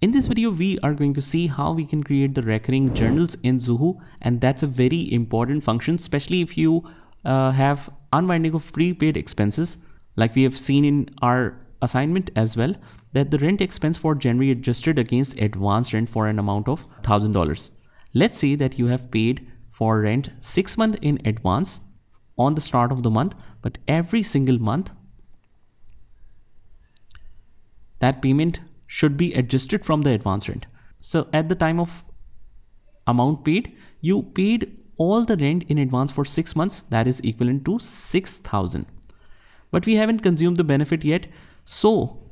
In this video, we are going to see how we can create the recurring journals in Zoho, and that's a very important function, especially if you have unwinding of prepaid expenses, like we have seen in our assignment as well, that the rent expense for January adjusted against advance rent for an amount of $1,000. Let's say that you have paid for rent 6 months in advance on the start of the month, but every single month that payment should be adjusted from the advance rent. So at the time of amount paid, you paid all the rent in advance for 6 months, that is equivalent to 6,000. But we haven't consumed the benefit yet. So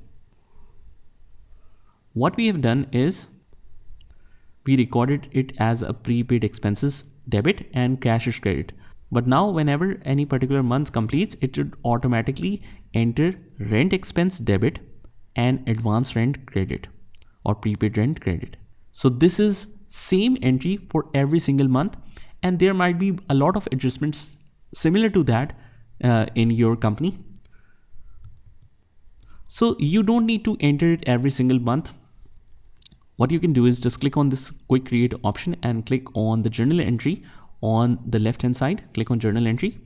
what we have done is we recorded it as a prepaid expenses debit and cash is credit. But now whenever any particular month completes, it should automatically enter rent expense debit and advance rent credit or prepaid rent credit. So this is same entry for every single month, and there might be a lot of adjustments similar to that in your company. So you don't need to enter it every single month. What you can do is just click on this quick create option and click on the journal entry on the left hand side. Click on journal entry,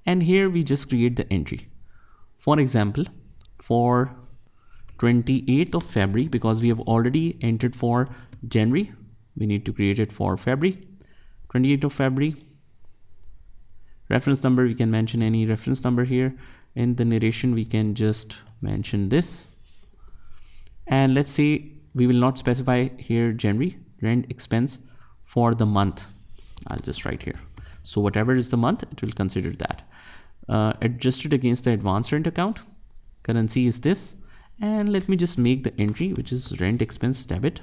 and here we just create the entry. For example, for 28th of February, because we have already entered for January, we need to create it for February. 28th of February, reference number, we can mention any reference number here. In the narration, we can just mention this, and let's say we will not specify here January rent expense for the month. I'll just write here, so whatever is the month, it will consider that. Adjusted against the advance rent account, currency is this, and let me just make the entry, which is rent expense debit.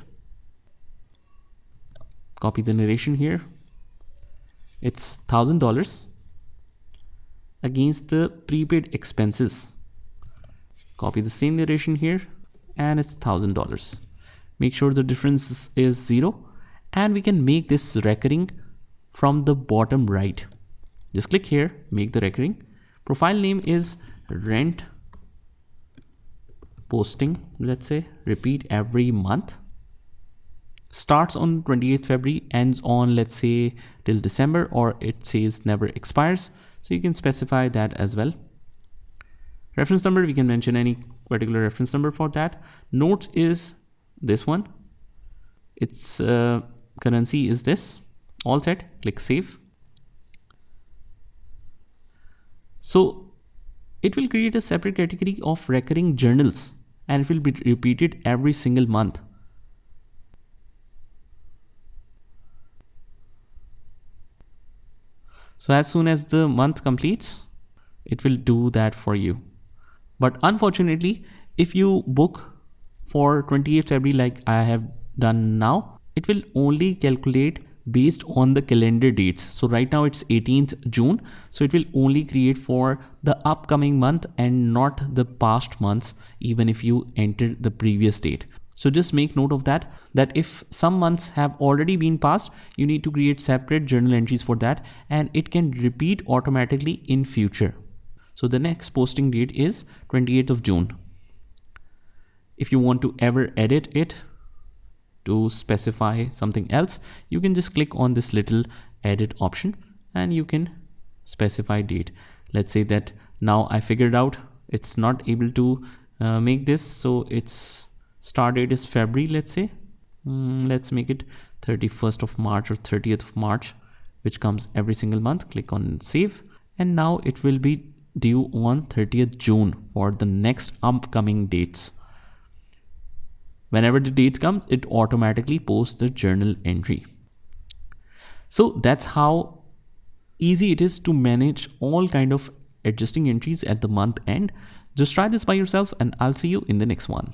Copy the narration here. It's $1,000 against the prepaid expenses. Copy the same narration here, and it's $1,000. Make sure the difference is 0, and we can make this recurring from the bottom right. Just click here, make the recurring. Profile name is rent posting, let's say, repeat every month. Starts on 28th February, ends on, let's say, till December, or it says never expires. So you can specify that as well. Reference number, we can mention any particular reference number for that. Notes is this one. Its currency is this. All set, click save. So it will create a separate category of recurring journals, and it will be repeated every single month. So as soon as the month completes, it will do that for you. But unfortunately, if you book for 28th February like I have done now, it will only calculate based on the calendar dates. So right now it's 18th June. So it will only create for the upcoming month and not the past months, even if you enter the previous date. So just make note of that if some months have already been passed, you need to create separate journal entries for that, and it can repeat automatically in future. So the next posting date is 28th of June. If you want to ever edit it to specify something else, you can just click on this little edit option and you can specify date. Let's say that now I figured out it's not able to make this, so its start date is February, let's say. Let's make it 31st of March or 30th of March, which comes every single month. Click on save, and now it will be due on 30th June for the next upcoming dates. Whenever the date comes, it automatically posts the journal entry. So that's how easy it is to manage all kind of adjusting entries at the month end. Just try this by yourself, and I'll see you in the next one.